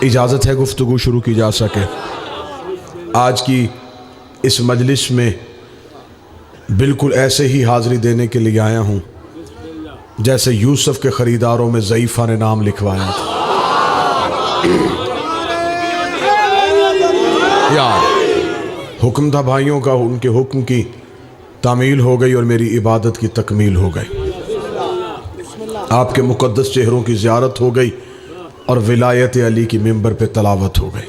इजाज़त है गुफ्तगू शुरू की जा सके। आज की इस मजलिस में बिल्कुल ऐसे ही हाज़िरी देने के लिए आया हूँ जैसे यूसुफ के ख़रीदारों में ज़ईफ़ा ने नाम लिखवाया था। यार हुक्म था भाइयों का, उनके हुक्म की तामील हो गई और मेरी इबादत की तकमील हो गई। आपके मुक़द्दस चेहरों की ज़ियारत हो गई और विलायत अली की मिंबर पे तलावत हो गई।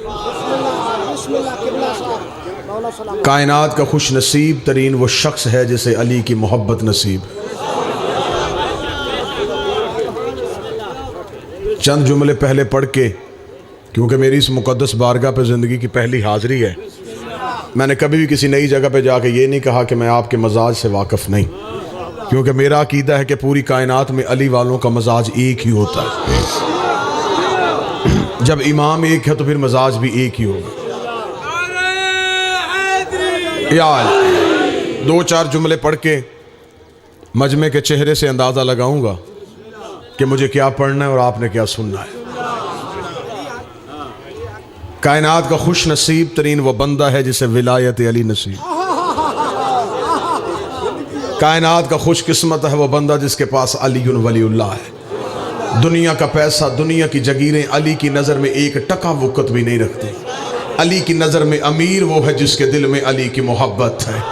कायनात का खुश नसीब तरीन वो शख्स है जिसे अली की मोहब्बत नसीब। चंद जुमले पहले पढ़ के, क्योंकि मेरी इस मुक़द्दस बारगाह पे ज़िंदगी की पहली हाज़िरी है, मैंने कभी भी किसी नई जगह पे जाके ये नहीं कहा कि मैं आपके मजाज से वाकिफ़ नहीं, क्योंकि मेरा अकीदा है कि पूरी कायनात में अली वालों का मजाज एक ही होता है। जब इमाम एक है तो फिर मजाज भी एक ही होगा। यार दो चार जुमले पढ़ के मजमे के चेहरे से अंदाज़ा लगाऊंगा कि मुझे क्या पढ़ना है और आपने क्या सुनना है। कायनात का खुश नसीब तरीन वो बंदा है जिसे विलायत अली नसीब। कायनात का खुश किस्मत है वो बंदा जिसके पास अली वलीउल्लाह है। दुनिया का पैसा, दुनिया की जगीरें अली की नज़र में एक टका वक़्त भी नहीं रखती। अली की नज़र में अमीर वो है जिसके दिल में अली की मोहब्बत है।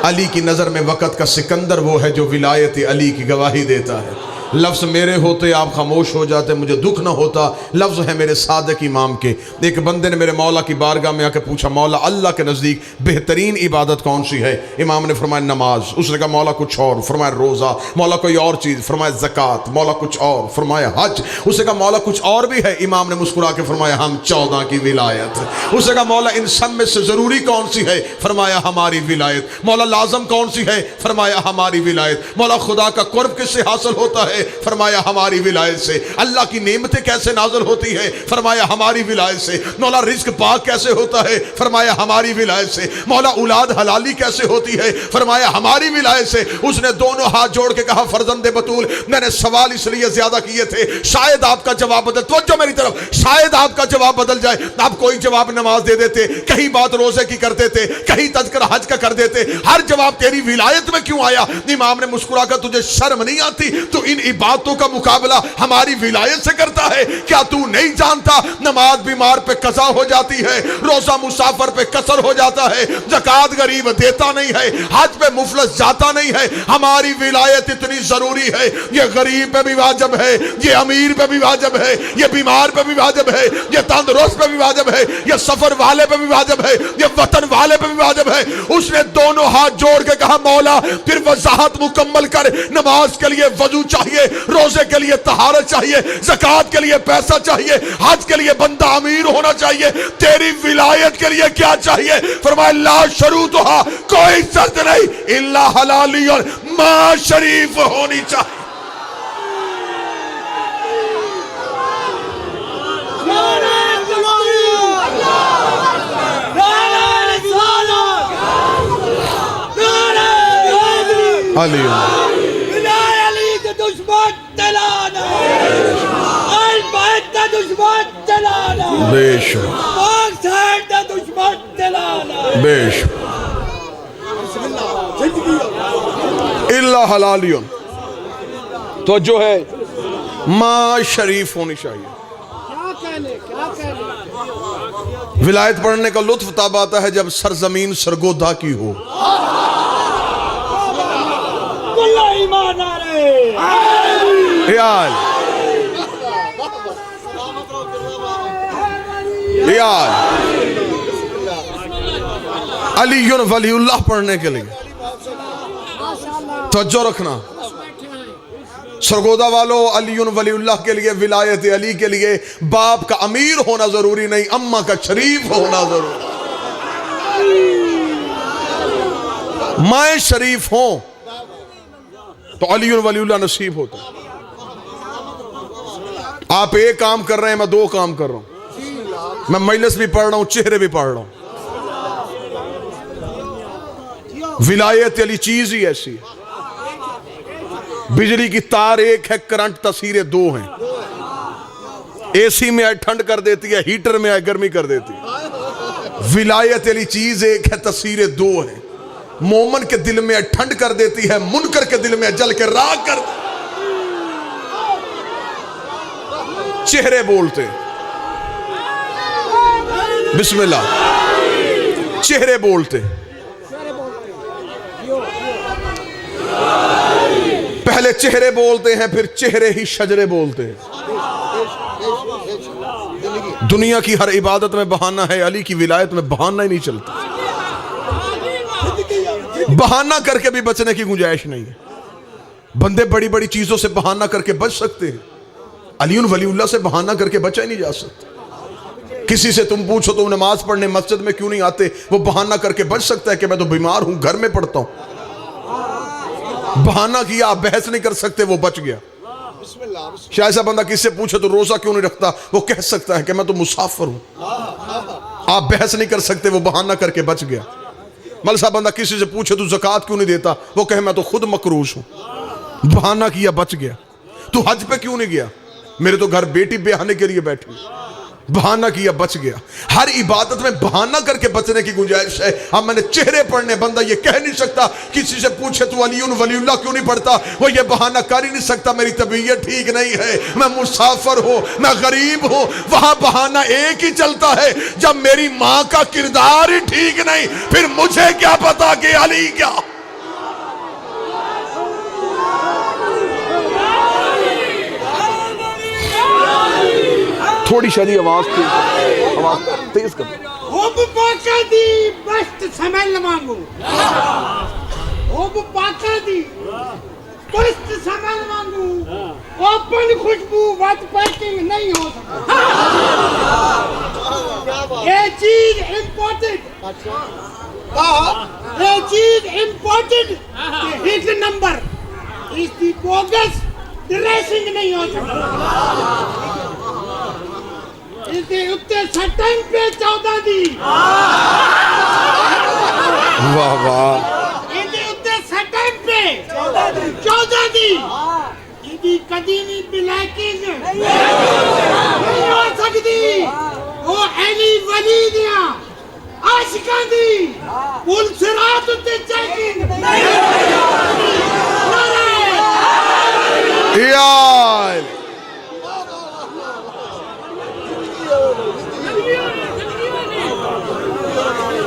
अली की नज़र में वक़्त का सिकंदर वो है जो विलायत अली की गवाही देता है। लफ्ज़ मेरे होते आप खामोश हो जाते, मुझे दुख ना होता। लफ्ज़ है मेरे सादिक इमाम के। एक बंदे ने मेरे मौला की बारगाह में आकर पूछा, मौला अल्लाह के नज़दीक बेहतरीन इबादत कौन सी है? इमाम ने फरमाया नमाज। उसने कहा मौला कुछ और? फरमाया रोज़ा। मौला कोई और चीज़? फरमाया ज़कात। मौला कुछ और? फरमाया हज। उसने कहा मौला कुछ और भी है? इमाम ने मुस्कुरा के फरमाया हम 14 की विलायत। उसने कहा मौला इन सब में से ज़रूरी कौन सी है? फरमाया हमारी विलायत। मौला लाजम कौन सी है? फरमाया हमारी विलायत। मौला खुदा का कुर्ब किससे हासिल होता है? फरमाया हमारी विलायत से। अल्लाह की नेमतें कैसे नाज़िल होती है? फरमाया हमारी विलायत से। मौला रिज़्क़ पाक कैसे होता है? फरमाया हमारी विलायत से। मौला औलाद हलाली कैसे होती है? फरमाया हमारी विलायत से। उसने दोनों हाथ जोड़ के कहा फर्जंदे बतूल, मैंने सवाल इसलिए ज्यादा किए थे शायद आपका जवाब बदल, तवज्जो मेरी तरफ, शायद आपका जवाब बदल जाए। आप कोई जवाब नमाज दे देते, कहीं बात रोजे की कर देते, कहीं तज़किरा हज का कर देते, हर जवाब तेरी विलायत में क्यों आया? इमाम ने मुस्कुरा कर, तुझे शर्म नहीं आती? तो इन इबादतों का मुकाबला हमारी विलायत से करता है? क्या तू नहीं जानता नमाज बीमार पे कज़ा हो जाती है, रोजा मुसाफिर पे कसर हो जाता है, ज़कात गरीब देता नहीं है, हज पे मुफलस जाता नहीं है। हमारी विलायत इतनी जरूरी है, ये गरीब पे भी वाजिब है, ये अमीर पे भी वाजिब है, ये बीमार पे भी वाजिब है, ये तंदुरुस्त पे भी वाजिब है, ये सफर वाले पे भी वाजिब है, ये वतन वाले पे भी वाजिब है। उसने दोनों हाथ जोड़ के कहा मौला फिर वजाहत मुकम्मल कर। नमाज के लिए वजू चाहिए, रोजे के लिए तहारत चाहिए, ज़कात के लिए पैसा चाहिए, हज के लिए बंदा अमीर होना चाहिए, तेरी विलायत के लिए क्या चाहिए? फरमाया ला शरूतुहा, कोई शर्त नहीं, इल्ला हलाली और मां शरीफ होनी चाहिए। अली इल्ला हलालियन, तो जो है मां शरीफ होनी चाहिए। विलायत पढ़ने का लुत्फ तब आता है जब सरजमीन सरगोदा की हो। यार अली वलीउल्लाह पढ़ने के लिए तवज्जो रखना। सरगोदा वालों, अली वलीउल्लाह के लिए, विलायत अली के लिए बाप का अमीर होना जरूरी नहीं, अम्मा का शरीफ होना जरूरी। माए शरीफ हो तो अली वलीउल्लाह नसीब होता है। आप एक काम कर रहे हैं, मैं दो काम कर रहा हूं, मैं मजलिस भी पढ़ रहा हूं, चेहरे भी पढ़ रहा हूं। विलायत अली चीज ही ऐसी है। बिजली की तार एक है, करंट तस्वीरें दो हैं। एसी में आए ठंड कर देती है, हीटर में आए गर्मी कर देती है। विलायत वाली चीज एक है, तस्वीरें दो है। मोमन के दिल में ठंड कर देती है, मुनकर के दिल में जल के राख कर। चेहरे बोलते, बिस्मिल्लाह, चेहरे बोलते। पहले चेहरे बोलते हैं, फिर चेहरे ही शजरे बोलते हैं। दुनिया की हर इबादत में बहाना है, अली की विलायत में बहाना ही नहीं चलता। बहाना करके भी बचने की गुंजाइश नहीं है। बंदे बड़ी बड़ी चीजों से बहाना करके बच सकते हैं, अली वलीउल्लाह से बहाना करके बचा ही नहीं जा सकता। किसी से तुम पूछो तुम नमाज पढ़ने मस्जिद में क्यों नहीं आते, वो बहाना करके बच सकता है कि मैं तो बीमार हूं, घर में पढ़ता हूं। बहाना किया, आप बहस नहीं कर सकते, वो बच गया। शायद ऐसा बंदा किससे पूछे तो रोजा क्यों नहीं रखता, वो कह सकता है कि मैं तो मुसाफिर हूं। आप बहस नहीं कर सकते, वो बहाना करके बच गया। मलसा बंदा किसी से पूछे तो ज़कात क्यों नहीं देता, वो कहे मैं तो खुद मकरूश हूं। बहाना किया, बच गया। तू हज पे क्यों नहीं गया, मेरे तो घर बेटी ब्याहने के लिए बैठी। बहाना किया, बच गया। हर इबादत में बहाना करके बचने की गुंजाइश है। अब मैंने चेहरे पढ़ने, बंदा ये कह नहीं सकता, किसी से पूछे तू अलीउन वलीउल्लाह क्यों नहीं पढ़ता, वो ये बहाना कर ही नहीं सकता, मेरी तबीयत ठीक नहीं है, मैं मुसाफिर हूं, मैं गरीब हूं। वहां बहाना एक ही चलता है, जब मेरी मां का किरदार ही ठीक नहीं, फिर मुझे क्या पता कि अली क्या। थोड़ी शादी आवाज तेज कर। समझ लवांगू समझ लवांगू ओपन खुशबू वत पैकिंग नहीं हो सकता। ये चीज इम्पोर्टेंट, ये चीज इम्पोर्टेंट, एक नंबर इसकी बोगस ड्रेसिंग नहीं हो सकती। इसके उत्ते सटन पे 14 दी, वाह वाह, इसके उत्ते सटन पे 14 दी। इसकी कदी नहीं ब्लैकिंग नहीं हो सकती। वो अली वली दिया आशिकां दी पुल सिरात उत्ते चेकिंग यार।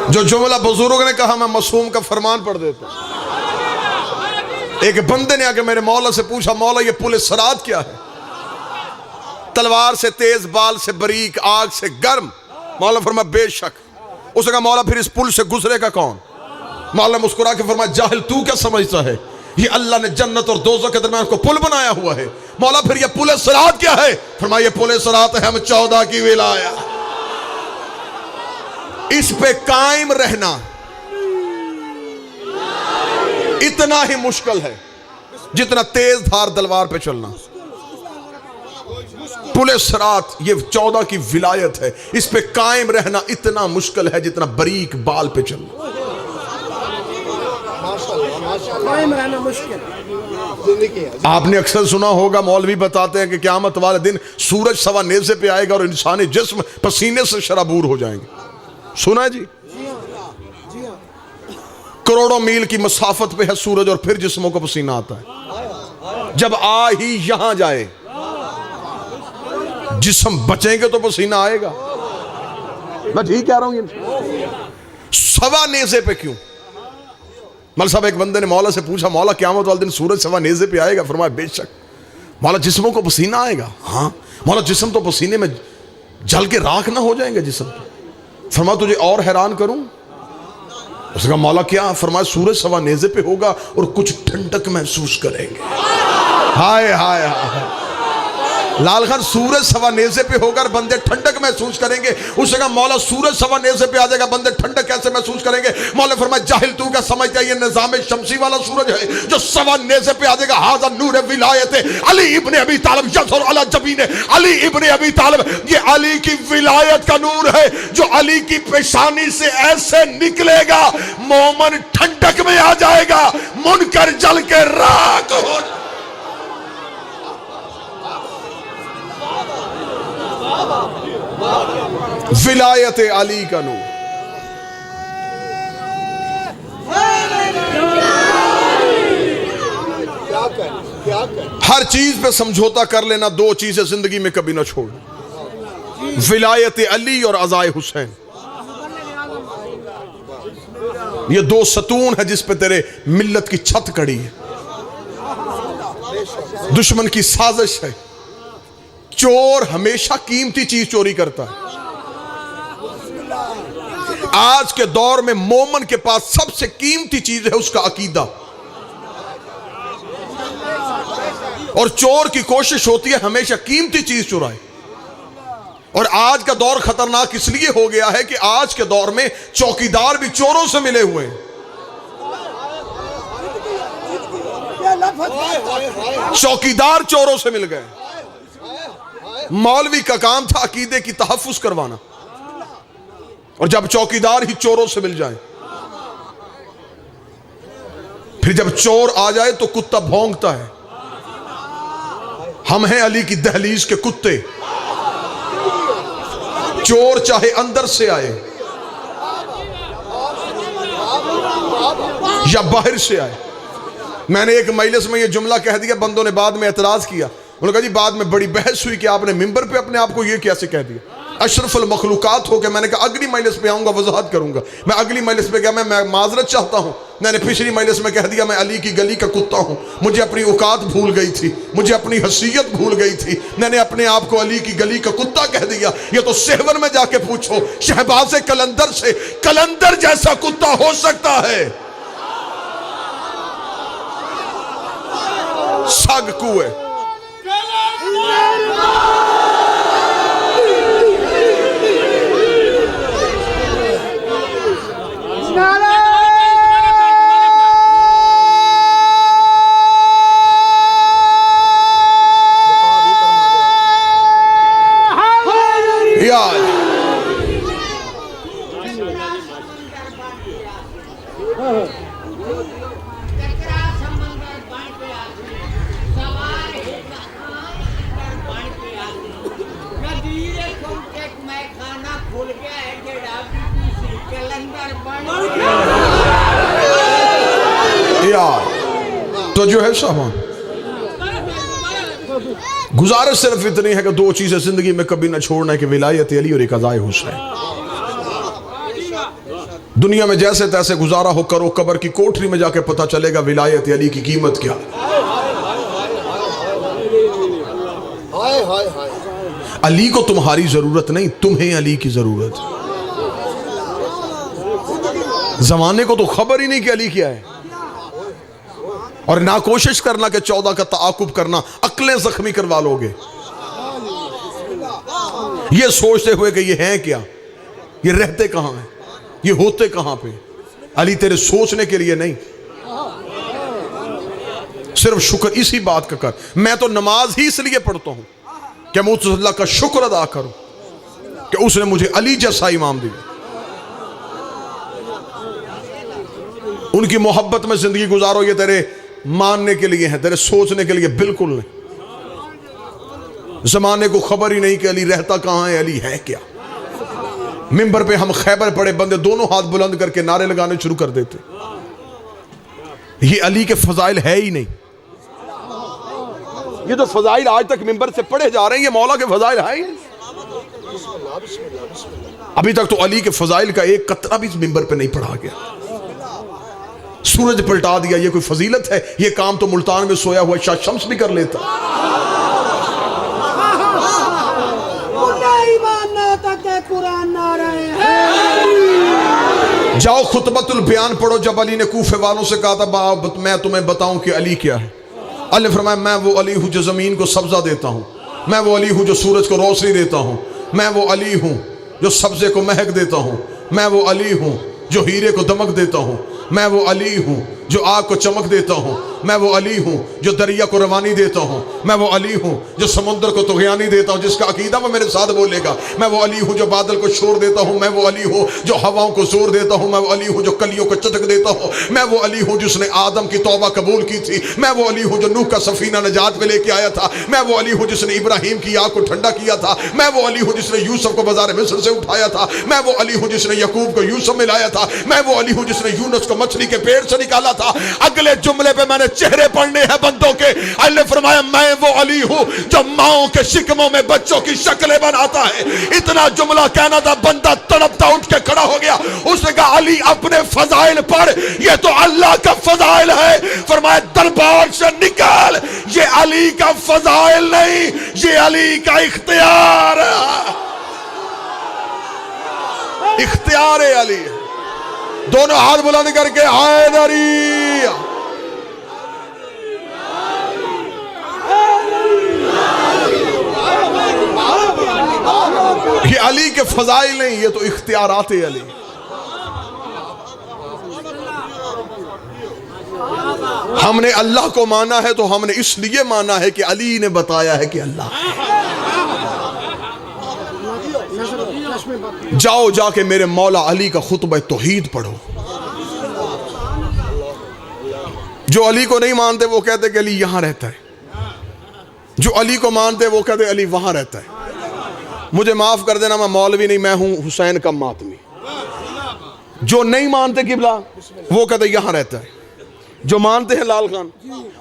जो जुमला बुजुर्ग ने कहा मैं मासूम का फरमान पढ़ देता। एक बंदे ने आके मेरे मौला से पूछा, मौला ये पुल सिरात क्या है? तलवार से तेज, बाल से बारीक, आग से गर्म। मौला फरमाया बेशक। उसने कहा मौला फिर इस पुल से गुजरेगा कौन? मौला मुस्कुरा के फरमाया जाहिल तू क्या समझता है, ये अल्लाह ने जन्नत और दोज़ख के दरमियान को पुल बनाया हुआ है। मौला फिर ये पुल सिरात क्या है? फरमाया ये पुल सिरात है, हम 14 की विलाया। इस पे कायम रहना इतना ही मुश्किल है जितना तेज धार तलवार पे चलना। पुल सिरात ये 14 की विलायत है, इस पे कायम रहना इतना मुश्किल है जितना बारीक बाल पे चलना। कायम रहना मुश्किल। आपने अक्सर सुना होगा मौलवी बताते हैं कि क़यामत वाले दिन सूरज सवा नेज़े पे आएगा और इंसानी जिस्म पसीने से शराबूर हो जाएंगे। सुना है जी? करोड़ों मील की मसाफत पे है सूरज और फिर जिस्मों को पसीना आता है। जब आ ही यहां जाए जिस्म बचेंगे तो पसीना आएगा। मैं ठीक कह रहा हूं? सवा नेज़े पे क्यों? मौला साहब एक बंदे ने मौला से पूछा, मौला क़यामत वाले दिन सूरज सवा नेज़े पे आएगा? फरमाया बेशक। मौला जिस्मों को पसीना आएगा? हाँ। मौला जिस्म तो पसीने में जल के राख ना हो जाएंगे जिस्म? फरमाया तुझे और हैरान करूं? उसने कहा मौला क्या? फरमाया सूरज सवा नेज़े पे होगा और कुछ ठंडक महसूस करेंगे। हाय हाय हाय लाल खान, सूरज सवा नेज़े पे होगा और बंदे ठंडक महसूस करेंगे। उसने कहा मौला सूरज सवा नेज़े पे आ जाएगा, बंदे ठंडक कैसे महसूस करेंगे? मौला फरमाया जाहिल तू क्या समझता है ये निज़ाम शमसी वाला सूरज है जो सवा नेज़े पे आ जाएगा? हाज़ा नूर विलायत अली इब्ने अबी तालिब यज़हर अला जबीन अली इब्ने अबी तालिब। ये अली की विलायत का नूर है जो अली की पेशानी से ऐसे निकलेगा, मोमन ठंडक में आ जाएगा, मुनकर जल के राख हो। विलायत अली का नूर। हर चीज पे समझौता कर लेना, दो चीजें जिंदगी में कभी ना छोड़ना, विलायत अली और अज़ाए हुसैन। ये दो सतून है जिस पे तेरे मिल्लत की छत कड़ी है। दुश्मन की साजिश है, चोर हमेशा कीमती चीज चोरी करता है। आज के दौर में मोमन के पास सबसे कीमती चीज है उसका अकीदा, और चोर की कोशिश होती है हमेशा कीमती चीज चुराए। और आज का दौर खतरनाक इसलिए हो गया है कि आज के दौर में चौकीदार भी चोरों से मिले हुए हैं। चौकीदार चोरों से मिल गए। मौलवी का काम था अकीदे की तहफ्फुज करवाना, और जब चौकीदार ही चोरों से मिल जाए, फिर जब चोर आ जाए तो कुत्ता भौंकता है। हम हैं अली की दहलीज के कुत्ते। चोर चाहे अंदर से आए या बाहर से आए। मैंने एक मजलिस में ये जुमला कह दिया, बंदों ने बाद में एतराज किया। उन्होंने कहा जी बाद में बड़ी बहस हुई कि आपने मिंबर पे अपने आप को ये कैसे कह दिया, अशरफुल मखलूकात हो गया। मैंने कहा अगली मजलिस पे आऊंगा, वजाहत करूंगा। मैं अगली मजलिस पे गया, मैं माजरत चाहता हूं, मैंने पिछली मजलिस में कह दिया मैं अली की गली का कुत्ता हूं। मुझे अपनी औकात भूल गई थी, मुझे अपनी हसीयत भूल गई थी, मैंने अपने आप को अली की गली का कुत्ता कह दिया। ये तो सेहवन में जाके पूछो शहबाज कलंदर से, कलंदर जैसा कुत्ता हो सकता है? सग कुए तो जो है सामान। गुजारिश सिर्फ इतनी है कि दो चीजें जिंदगी में कभी ना छोड़ना है कि विलायत अली और एक अज़ाए हुसैन। दुनिया में जैसे तैसे गुजारा हो करो, कब्र की कोठरी में जाके पता चलेगा विलायत अली की कीमत क्या है। अली को तुम्हारी जरूरत नहीं, तुम्हें अली की जरूरत है। जमाने को तो खबर ही नहीं कि अली क्या है, और ना कोशिश करना कि 14 का ताकुब करना, अक्लें जख्मी करवा लोगे ये सोचते हुए कि ये हैं क्या, ये रहते कहां हैं, ये होते कहां पे। अली तेरे सोचने के लिए नहीं, सिर्फ शुक्र इसी बात का कर। मैं तो नमाज ही इसलिए पढ़ता हूं कि मैं उस अल्लाह का शुक्र अदा करूं कि उसने मुझे अली जैसा इमाम दिया। उनकी मोहब्बत में जिंदगी गुजारो, ये तेरे मानने के लिए है, तेरे सोचने के लिए बिल्कुल नहीं। जमाने को खबर ही नहीं कि अली रहता कहां है, अली है क्या। मिंबर पे हम खैबर पड़े बंदे दोनों हाथ बुलंद करके नारे लगाने शुरू कर देते। ये अली के फजाइल है ही नहीं। ये तो फजाइल आज तक मिंबर से पढ़े जा रहे हैं, ये मौला के फजाइल है ही नहीं। अभी तक तो अली के फजाइल का एक कतरा भी मिंबर पे नहीं पढ़ा गया। सूरज पलटा दिया, ये कोई फजीलत है? ये काम तो मुल्तान में सोया हुआ शाह शम्स भी कर लेता। जाओ खुतबतुल बयान पढ़ो, जब अली ने कूफे वालों से कहा था मैं तुम्हें बताऊं कि अली क्या है। अल्लाह फरमाया मैं वो अली हूं जो जमीन को सब्जा देता हूं, मैं वो अली हूं जो सूरज को रोशनी देता हूं, मैं वो अली हूं जो सब्जे को महक देता हूं, मैं वो अली हूं जो हीरे को दमक देता हूं, मैं वो अली हूं जो आग को चमक देता हूं, मैं वो अली हूँ जो दरिया को रवानी देता हूँ, मैं वो अली हूँ जो समुद्र को तुग़यानी देता हूँ, जिसका अकीदा वो मेरे साथ बोलेगा। मैं वो अली हूँ जो बादल को शोर देता हूँ, मैं वो अली हूँ जो हवाओं को जोर देता हूँ, मैं वो अली हूँ जो कलियों को चटक देता हूँ, मैं वो अली हूँ जिसने आदम की तौबा कबूल की थी, मैं वो अली हूँ जो नूह का सफीना नजात में लेके आया था, मैं वो अली हूँ जिसने इब्राहिम की आग को ठंडा किया था, मैं वो अली हूँ जिसने यूसुफ को बाजार मिस्र से उठाया था, मैं वो अली हूँ जिसने यकूब को यूसुफ में लाया था, मैं वो अली हूँ जिसने यूनुस को मछली के पेट से निकाला था। अगले जुमले पे मैंने चेहरे पढ़ने हैं बंदों के। अल्लाह ने फरमाया मैं वो अली हूँ जो माओ के शिकमों में बच्चों की शक्लें बनाता है। इतना जुमला कहना था, बंदा तड़पता उठ के खड़ा हो गया। उसने कहा अली अपने फजाइल पढ़, ये तो अल्लाह का फजाइल है। फरमाया दरबार से निकाल, ये अली का फजाइल नहीं, ये अली का इख्तियार है। इख्तियार है अली। दोनों हाथ बुलंद करके हैदरी। ये अली के फजाइल नहीं, ये तो इख्तियारात है अली। हमने अल्लाह को माना है तो हमने इसलिए माना है कि अली ने बताया है कि अल्लाह। जाओ जाके मेरे मौला अली का खुतबा तौहीद पढ़ो। जो अली को नहीं मानते वो कहते कि अली यहां रहता है, जो अली को मानते वो कहते अली वहां रहता है। मुझे माफ कर देना, मैं मौलवी नहीं, मैं हूं हुसैन का मातमी। जो नहीं मानते किबला वो कहते यहां रहता है, जो मानते हैं लाल खान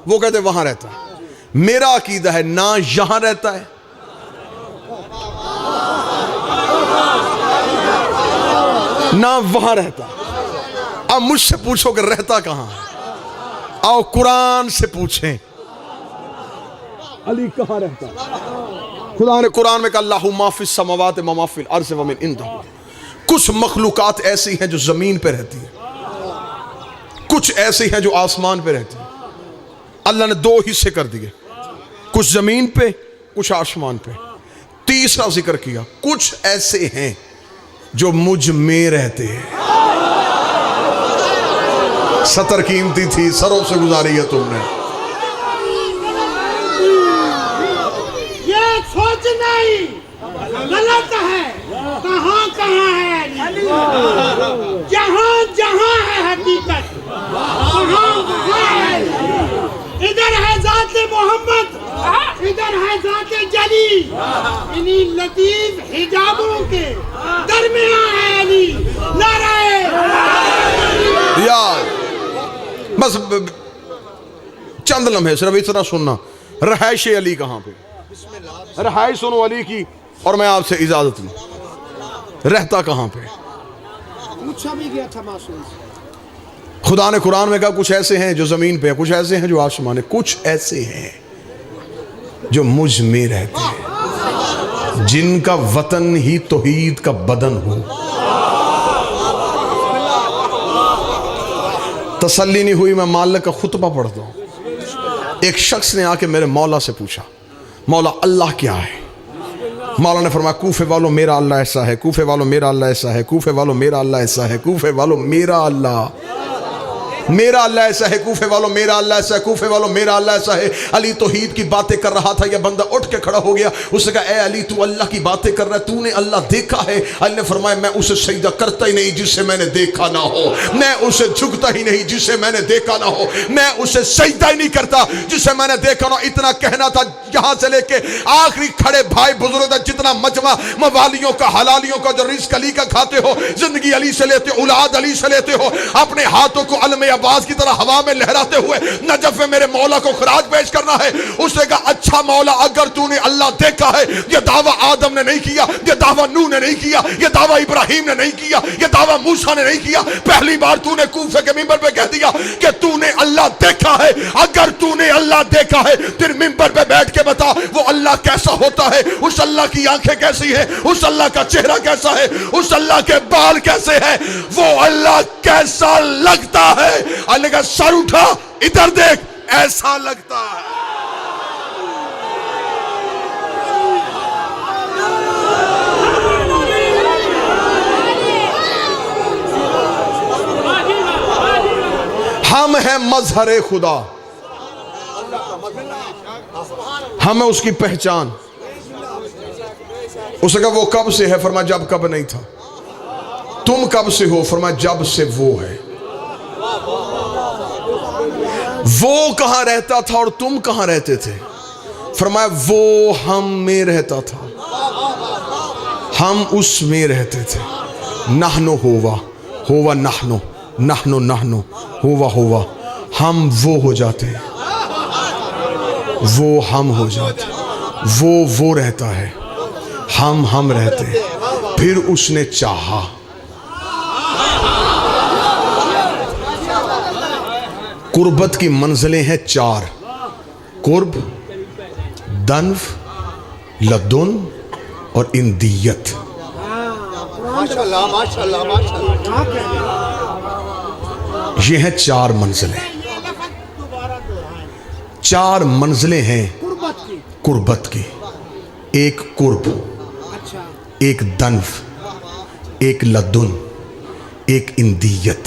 वो कहते वहां रहता है। मेरा अकीदा है ना यहां रहता है ना वहां रहता। अब मुझसे पूछो कि रहता कहां है, आओ कुरान से पूछें अली कहां रहता है। खुदा ने कुरान में कहा अल्लाहु माफिस समावात व माफिल अर्ज़ व मिन इंदहु। कुछ मखलूकात ऐसी हैं जो जमीन पे रहती है, कुछ ऐसी हैं जो आसमान पे रहती है। अल्लाह ने दो हिस्से कर दिए, कुछ जमीन पे कुछ आसमान पे। तीसरा जिक्र किया कुछ ऐसे हैं जो मुझ में रहते हैं। सतर कीमती थी, सरों से गुजारी है तुमने। ये सोचना ही गलत है। कहाँ कहाँ है अली? जहाँ जहाँ है हकीकत, वहाँ वहाँ है। इधर है जाते मोहम्मद, इधर है जाते जली। इन्हीं लतीफ हिजाबों के दरमियान है अली। नारे यार बस चंद लम्हे सिर्फ इतना सुनना, रहायश अली कहाँ पे, रहायश सुनो अली की, और मैं आपसे इजाजत लूं। रहता कहाँ पे पूछा भी गया था मासूम। खुदा ने कुरान में कहा कुछ ऐसे हैं जो जमीन पे हैं, कुछ ऐसे हैं जो आसमान है, कुछ ऐसे हैं जो मुझ में रहते हैं, जिनका वतन ही तौहीद का बदन हो। तसल्ली नहीं हुई, मैं मालिक का खुतबा पढ़ता हूँ। एक शख्स ने आके मेरे मौला से पूछा, मौला अल्लाह क्या है? मौला ने फरमाया कूफे वालों मेरा अल्लाह ऐसा है, कूफे वालों मेरा अल्लाह ऐसा है, कूफे वालों मेरा अल्लाह ऐसा है, कूफे वालों मेरा अल्लाह ऐसा है, कूफे वालों मेरा अल्लाह ऐसा है, कूफे वालों मेरा अल्लाह ऐसा है। अली तौहीद की बातें कर रहा था, यह बंदा उठ के खड़ा हो गया। उसने कहा ए अली तू अल्लाह की बातें कर रहा है, तूने अल्लाह देखा है? अली ने फरमाया मैं उसे सजदा करता ही नहीं जिसे मैंने देखा ना हो, मैं उसे झुकता ही नहीं जिसे मैंने देखा ना हो, मैं उसे सजदा ही नहीं करता जिसे मैंने देखा ना। इतना कहना था, यहाँ से लेके आखिरी खड़े भाई बुजुर्ग तक जितना मजमा मवालियों का हलालियों का जो रिस्क अली का खाते हो, जिंदगी अली से लेते हो, औलाद अली से लेते हो, अपने हाथों को अलमे अब्बास की तरह हवा में लहराते हुए नजफ में मेरे मौला को खराज पेश करना है। उसने कहा अच्छा मौला अगर तूने अल्लाह देखा है, यह दावा आदम ने नहीं किया, यह दावा नूह ने नहीं किया, यह दावा इब्राहिम ने नहीं किया, यह दावा मूसा ने नहीं किया, पहली बार तूने कूफे के मिंबर पे कह दिया कि तूने अल्लाह देखा है। अगर तूने अल्लाह देखा है फिर मिंबर पे बैठ के बता वो अल्लाह कैसा होता है, उस अल्लाह की आंखें कैसी है, उस अल्लाह का चेहरा कैसा है, उस अल्लाह के बाल कैसे हैं, वो अल्लाह कैसा लगता है। अल्लाह का सर उठा, इधर देख, ऐसा लगता है। हम हैं मजहर खुदा, हम है उसकी पहचान। उसने कहा वो कब से है? फरमाया जब कब नहीं था। तुम कब से हो? फरमाया जब से वो है। वो कहां रहता था और तुम कहां रहते थे? फरमाया वो हम में रहता था, हम उसमें रहते थे। नहनो होवा, होवा नहनो, नहनो नहनो, होवा होवा। हम वो हो जाते, वो हम हो जाते। वो रहता है, हम रहते हैं। फिर उसने चाहा। कुर्बत की मंजिलें हैं चार: कुर्ब, दन्व, लदुन और इंदियत। माशाल्लाह माशाल्लाह माशाल्लाह। ये हैं चार मंजिलें। चार मंजिलें हैं कुर्बत की। एक कुर्ब, एक दन्व, एक लदुन, एक इंदियत।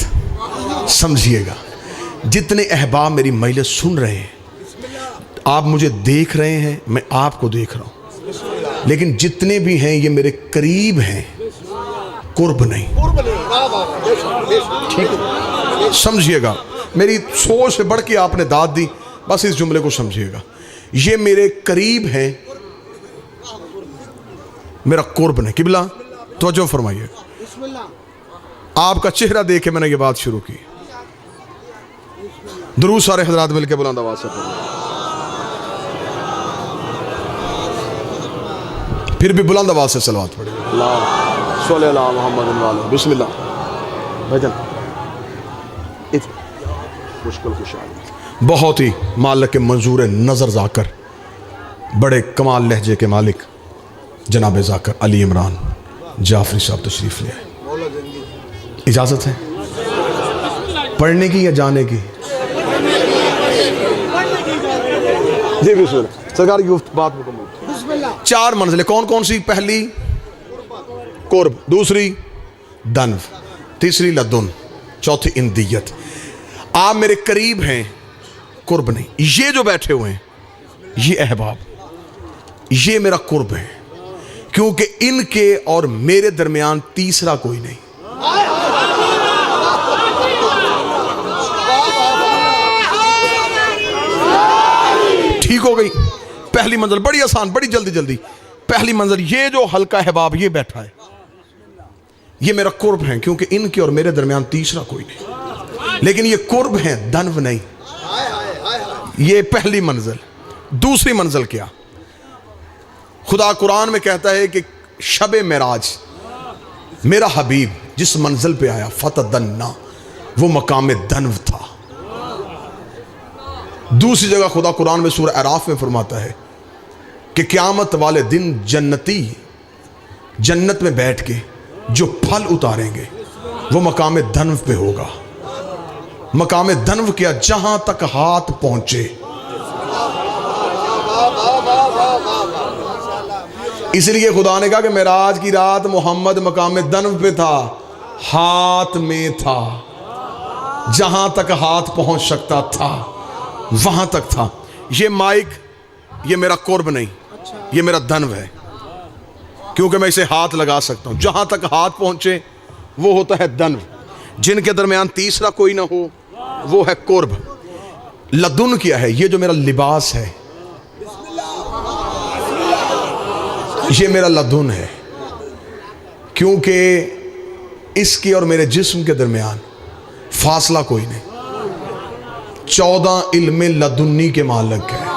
समझिएगा, जितने अहबाब मेरी महिला सुन रहे हैं, आप मुझे देख रहे हैं, मैं आपको देख रहा हूं, लेकिन जितने भी हैं ये मेरे करीब हैं, कुर्ब नहीं। ठीक, समझिएगा, मेरी सोच से बढ़ के आपने दाद दी, बस इस जुमले को समझिएगा। ये मेरे करीब हैं, मेरा कुर्ब नहीं। किबला तवज्जो फरमाइए, आपका चेहरा देख के मैंने ये बात शुरू की। दुरूद सारे हजरात मिलकर बुलंद आवाज से पढ़ें, फिर भी बुलंद आवाज से सलावत पढ़ें। अल्लाह सल्लल्लाहु अलैहि मुहम्मद वाले बिस्मिल्लाह। भाईजान मुश्किल खुशहाल, बहुत ही मालिक के मंजूर नजर जाकर, बड़े कमाल लहजे के मालिक जनाब जाकर अली इमरान जाफरी साहब तशरीफ ले आए। इजाजत है पढ़ने की या जाने की? जी बिस्मिल्लाह, सरकार की बात मुकम्मल। चार मंजिलें कौन कौन सी? पहली कुर्ब, दूसरी दन्व, तीसरी लदुन, चौथी इंदियत। आप मेरे करीब हैं, कुर्ब नहीं। ये जो बैठे हुए हैं ये अहबाब, ये मेरा कुर्ब है, क्योंकि इनके और मेरे दरमियान तीसरा कोई नहीं। ठीक हो गई? पहली मंजिल बड़ी आसान, बड़ी जल्दी जल्दी। पहली मंजिल, ये जो हल्का अहबाब ये बैठा है, ये मेरा कुर्ब है, क्योंकि इनके और मेरे दरमियान तीसरा कोई नहीं। लेकिन ये कुर्ब है, दन्व नहीं। ये पहली मंजिल। दूसरी मंजिल क्या? खुदा कुरान में कहता है कि शबे मेराज मेरा हबीब जिस मंजिल पे आया, फतदन्ना, वो मकाम दन्व था। दूसरी जगह खुदा कुरान में सूरह अराफ में फरमाता है कि क़यामत वाले दिन जन्नती जन्नत में बैठ के जो फल उतारेंगे वो मकाम दन्व पे होगा। मकाम दन्व क्या? जहां तक हाथ पहुंचे। इसलिए खुदा ने कहा कि मेराज की रात मोहम्मद मकाम दन्व पे था, हाथ में था, जहां तक हाथ पहुंच सकता था वहां तक था। ये माइक, ये मेरा कुर्ब नहीं, ये मेरा दन्व है, क्योंकि मैं इसे हाथ लगा सकता हूं। जहां तक हाथ पहुंचे वो होता है दन्व। जिनके दरमियान तीसरा कोई ना हो वो है कुर्ब। लदुन क्या है? ये जो मेरा लिबास है, ये मेरा लदुन है, क्योंकि इसके और मेरे जिस्म के दरमियान फासला कोई नहीं। 14 इल्मे लदुन्नी के मालिक है।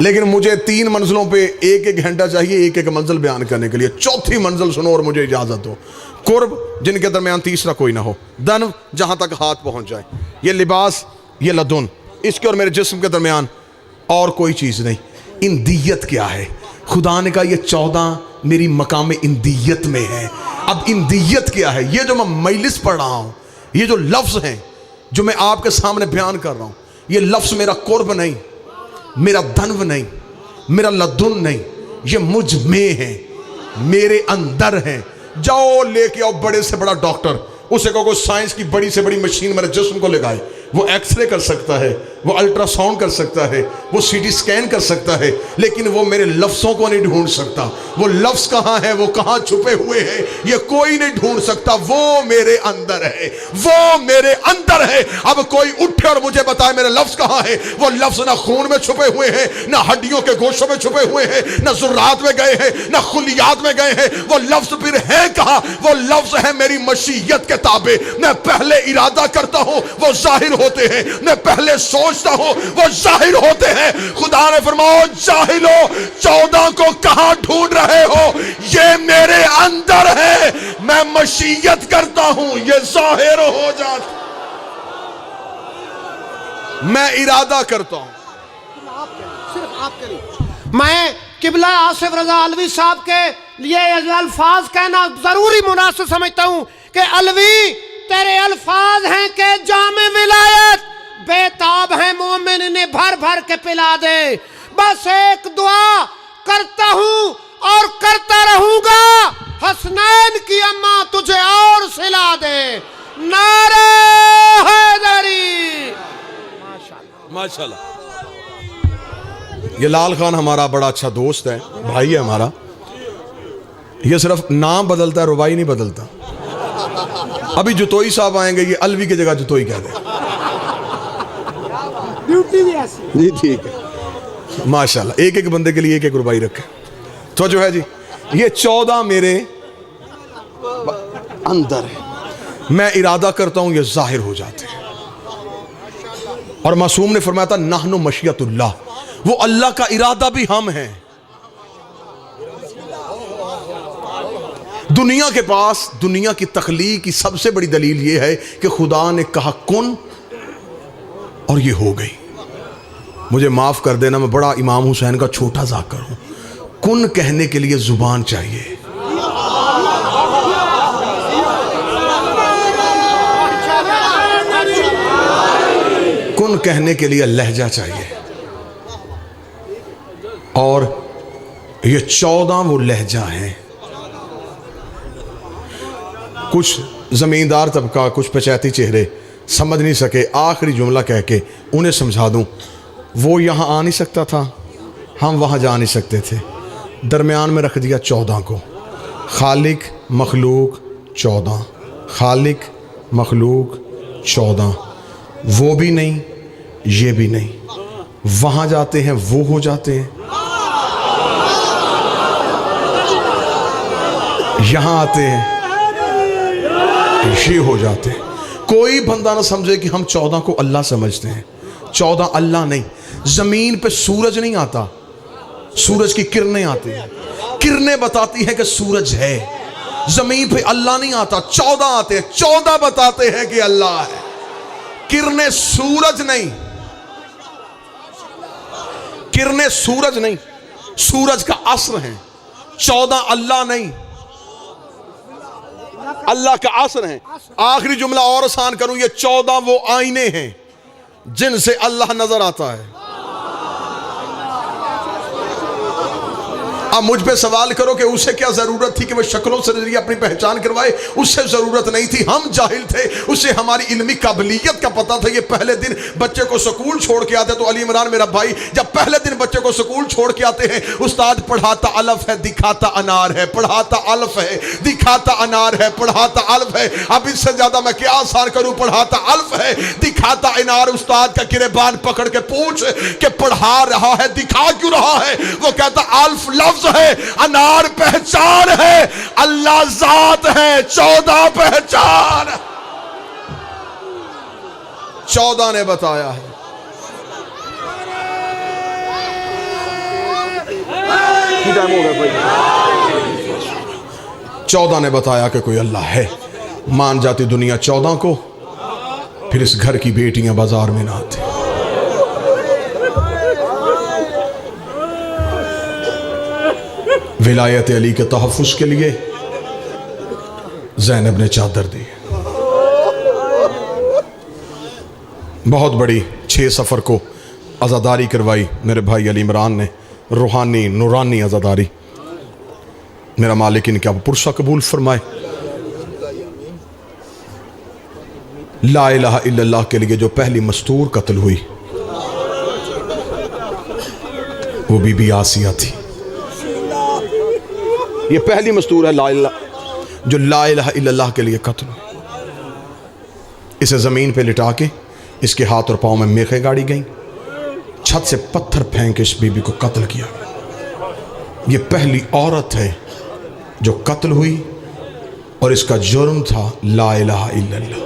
लेकिन मुझे 3 मंजिलों पे एक एक घंटा चाहिए एक एक मंजिल बयान करने के लिए। चौथी मंजिल सुनो और मुझे इजाजत दो। कुर्ब, जिनके दरमियान तीसरा कोई ना हो। दन्व, जहां तक हाथ पहुंच जाए। ये लिबास, ये लदुन, इसके और मेरे जिस्म के दरमियान और कोई चीज नहीं। इंदियत क्या है? खुदा ने कहा ये 14 मेरी मकाम इंदियत में है। अब इंदियत क्या है? ये जो मैं मजलिस पढ़ रहा हूं, ये जो लफ्ज हैं जो मैं आपके सामने बयान कर रहा हूं, ये लफ्ज मेरा कुर्ब नहीं, मेरा दन्व नहीं, मेरा लदुन नहीं, ये मुझ में है, मेरे अंदर है। जाओ लेके आओ बड़े से बड़ा डॉक्टर, उसे कहो साइंस की बड़ी से बड़ी मशीन मेरे जिस्म को लगाए, वो एक्सरे कर सकता है, वो अल्ट्रासाउंड कर सकता है, वो सीटी स्कैन कर सकता है, लेकिन वो मेरे लफ्ज़ों को नहीं ढूंढ सकता। वो लफ्ज़ कहाँ है, वो कहाँ छुपे हुए हैं, ये कोई नहीं ढूंढ सकता। वो मेरे अंदर है, वो मेरे अंदर है। अब कोई उठे और मुझे बताए मेरे लफ्ज़ कहाँ है। वो लफ्ज़ ना खून में छुपे हुए हैं, ना हड्डियों के गोशों में छुपे हुए हैं, ना जुर्रात में गए हैं, ना खुलियात में गए हैं। वो लफ्ज़ फिर है कहाँ? वो लफ्ज़ है मेरी मशीयत के ताबे। मैं पहले इरादा करता हूँ, वो जाहिर होते हैं। मैं पहले सोचता हूँ, वो जाहिर होते हैं। खुदा ने फरमाया, जाहिलो 14 को कहां ढूंढ रहे हो? ये मेरे अंदर है। मैं मशीयत करता हूं, ये जाहिर हो जाता। मैं इरादा करता हूं। सिर्फ आप करें। मैं किबला आसिफ रजा अलवी साहब के लिए अल्फाज कहना जरूरी मुनासिब समझता हूं कि अलवी तेरे अल्फाज हैं कि जामे विलायत, बेताब है मोमिन ने भर भर के पिला दे। बस एक दुआ करता हूं और करता रहूंगा, हसनैन की अम्मा तुझे और सिला दे। नारे हैदरी। माशाल्लाह। ये लाल खान हमारा बड़ा अच्छा दोस्त है, भाई है हमारा। ये सिर्फ नाम बदलता है, रुबाई नहीं बदलता। अभी जुतोई साहब आएंगे, ये अलवी की जगह जुतोई कह दे। ड्यूटी भी ऐसी जी ठीक है, माशाल्लाह। एक एक बंदे के लिए एक एक रुबाई रखे। तो जो है जी, ये 14 मेरे अंदर है। मैं इरादा करता हूं, ये जाहिर हो जाते हैं। और मासूम ने फरमाया था, नाहनु मशियतुल्लाह, वो अल्लाह का इरादा भी हम हैं। दुनिया के पास दुनिया की तख्लीक की सबसे बड़ी दलील यह है कि खुदा ने कहा कुन और ये हो गई। मुझे माफ कर देना, मैं बड़ा इमाम हुसैन का छोटा जाकर हूं। कुन कहने के लिए जुबान चाहिए, कुन कहने के लिए लहजा चाहिए। और ये 14 वो लहजा हैं। कुछ जमींदार तबका, कुछ पंचायती चेहरे समझ नहीं सके। आखिरी जुमला कह के उन्हें समझा दूं, वो यहाँ आ नहीं सकता था, हम वहाँ जा नहीं सकते थे। दरमियान में रख दिया 14 को। खालिक मखलूक 14, खालिक मखलूक 14। वो भी नहीं, ये भी नहीं। वहाँ जाते हैं, वो हो जाते हैं। यहाँ आते हैं, ये हो जाते हैं। कोई बंदा ना समझे कि हम 14 को अल्लाह समझते हैं। 14 अल्लाह नहीं। जमीन पे सूरज नहीं आता, सूरज की किरणें आती हैं। किरणें बताती हैं कि सूरज है। जमीन पे अल्लाह नहीं आता, 14 आते हैं। 14 बताते हैं कि अल्लाह है। किरणें सूरज नहीं, किरणें सूरज नहीं, सूरज का असर है। 14 अल्लाह नहीं, अल्लाह का असर है। आखिरी जुमला और आसान करूं, ये 14 वो आईने हैं जिनसे अल्लाह नजर आता है। अब मुझ पे सवाल करो कि उसे क्या जरूरत थी कि वह शक्लों से जरिए अपनी पहचान करवाए। उससे जरूरत नहीं थी, हम जाहिल थे। उसे हमारी इल्मी काबिलियत का पता था। ये पहले दिन बच्चे को स्कूल छोड़ के आते, तो अली इमरान मेरा भाई जब पहले दिन बच्चे को स्कूल छोड़ के आते हैं, उस्ताद पढ़ाता अलफ है, दिखाता अनार है, पढ़ाता अलफ है, दिखाता अनार है, पढ़ाता अलफ है। अब इससे ज्यादा मैं क्या आसान करूं? पढ़ाता अलफ है, दिखाता अनार। उस्ताद का गिरेबान पकड़ के पूछ के पढ़ा रहा है, दिखा क्यों रहा है? वो कहता अल्फ लफ्ज है, अनार पहचान है, अल्लाह जात है, 14 पहचान। 14 ने बताया है। टाइम हो गया भाई। 14 ने बताया कि कोई अल्लाह है। मान जाती दुनिया 14 को, फिर इस घर की बेटियां बाजार में ना आती। विलायत अली के तहफ़्फ़ुज़ के लिए ज़ैनब ने चादर दी। बहुत बड़ी 6 सफ़र को आज़ादारी करवाई मेरे भाई अली इमरान ने। रूहानी नूरानी आज़ादारी। मेरा मालिक इनका पुरसा कबूल फरमाए। ला इलाहा इल्लल्लाह के लिए जो पहली मस्तूर कत्ल हुई, वो बीबी आसिया थी। ये पहली मस्तूर है ला इलाहा, जो ला इलाहा इल्लल्लाह के लिए कत्ल। इसे ज़मीन पे लिटा के इसके हाथ और पाँव में मेखें गाड़ी गई, छत से पत्थर फेंक के इस बीबी को कत्ल किया गया। ये पहली औरत है जो कत्ल हुई और इसका जुर्म था ला इलाहा इल्लल्लाह।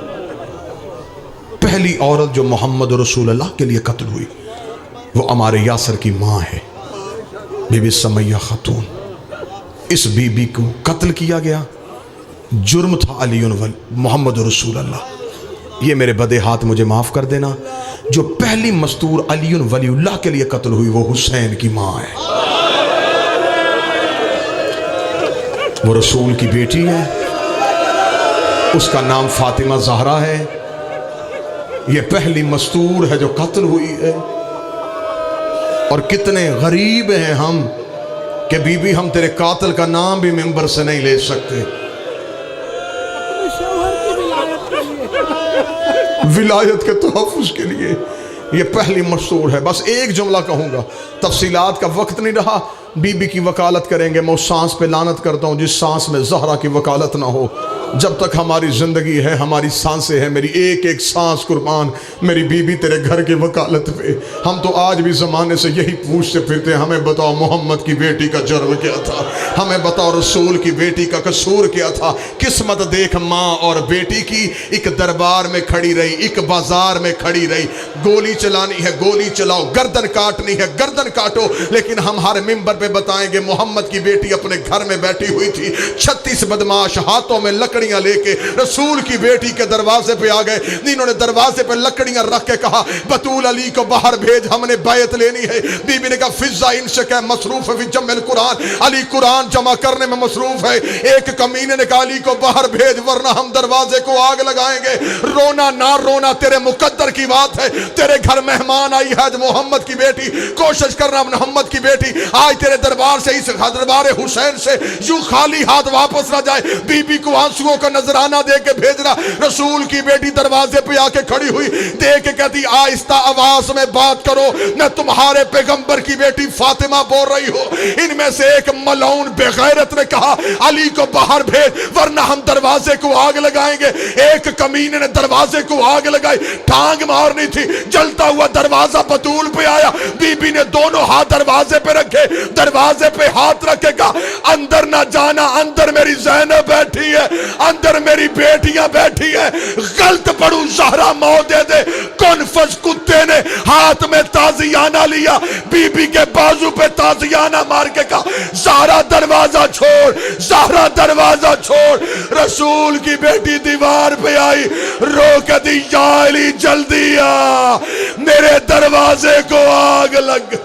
पहली औरत जो मोहम्मद रसूलुल्लाह के लिए कत्ल हुई वो हमारे यासर की माँ है, बीबी समैया खातून। इस बीबी को कत्ल किया गया, जुर्म था अली मोहम्मद रसूलुल्लाह। ये मेरे बदे हाथ मुझे माफ़ कर देना। जो पहली मस्तूर अली वलीउल्लाह के लिए कत्ल हुई वो हुसैन की माँ है, वो रसूल की बेटी है, उसका नाम फातिमा ज़हरा है। ये पहली मस्तूर है जो कत्ल हुई है। और कितने गरीब हैं हम कि बीबी हम तेरे कातिल का नाम भी मिंबर से नहीं ले सकते। विलायत के तहफ़्फ़ुज़ के लिए ये पहली मस्तूर है। बस एक जुमला कहूँगा, तफसीलात का वक्त नहीं रहा। बीबी की वकालत करेंगे। मैं उस सांस पे लानत करता हूँ जिस सांस में ज़हरा की वकालत ना हो। जब तक हमारी ज़िंदगी है, हमारी सांसें हैं, मेरी एक एक सांस कुर्बान मेरी बीबी तेरे घर की वकालत पे। हम तो आज भी ज़माने से यही पूछते फिरते हैं, हमें बताओ मोहम्मद की बेटी का जुर्म क्या था, हमें बताओ रसूल की बेटी का कसूर क्या था। किस्मत देख माँ और बेटी की, एक दरबार में खड़ी रही, एक बाजार में खड़ी रही। गोली चलानी है गोली चलाओ, गर्दन काटनी है गर्दन काटो, लेकिन हम हर मिंबर पे बताएंगे मोहम्मद की बेटी अपने घर में बैठी हुई थी। 36 बदमाश हाथों में लकड़ियां लेके रसूल की बेटी के दरवाजे पे आ गए। इन्होंने दरवाजे पे लकड़ियां रख के कहा बतूल अली को बाहर भेज, हमने बैत लेनी है। बीबी ने कहा फिजा इनसे क्या मसरूफ है जमल कुरान, अली कुरान जमा करने में मसरूफ है। एक कमीने ने कहा अली को बाहर भेज वरना हम दरवाजे को आग लगाएंगे। रोना ना रोना तेरे मुकद्दर की बात है, तेरे घर मेहमान आई है मोहम्मद की बेटी, कोशिश करना मोहम्मद की बेटी आज तेरे दरबार से, इस दरबार हुसैन से यूं खाली हाथ वापस ना जाए। बीबी को आंसुओं का नजराना दे के भेजना। रसूल की बेटी दरवाजे पे आके खड़ी हुई, देख के कहती आहिस्ता आवाज में बात करो, मैं तुम्हारे पैगंबर की बेटी फातिमा बोल रही हो। इनमें से एक मलऊन बेगैरत ने कहा अली को बाहर भेज वरना हम दरवाजे को आग लगाएंगे। एक कमीने ने दरवाजे को आग लगाई, टांग मारनी थी, जलता हुआ दरवाजा बतूल पे आया। बीबी ने दोनों हाथ दरवाजे पे रखे, दरवाजे पे हाथ रखेगा, अंदर ना जाना, अंदर मेरी ज़ैनब बैठी है, अंदर मेरी बेटियां बैठी है, गलत पढ़ू ज़हरा मौत दे दे। कौनफस कुत्ते ने हाथ में ताजियाना लिया, बीबी के बाजू पे ताजियाना मार के कहा ज़हरा दरवाजा छोड़, ज़हरा दरवाजा छोड़। रसूल की बेटी दीवार पे आई, रो के दी या अली जल्दी आ, मेरे दरवाजे को आग लग।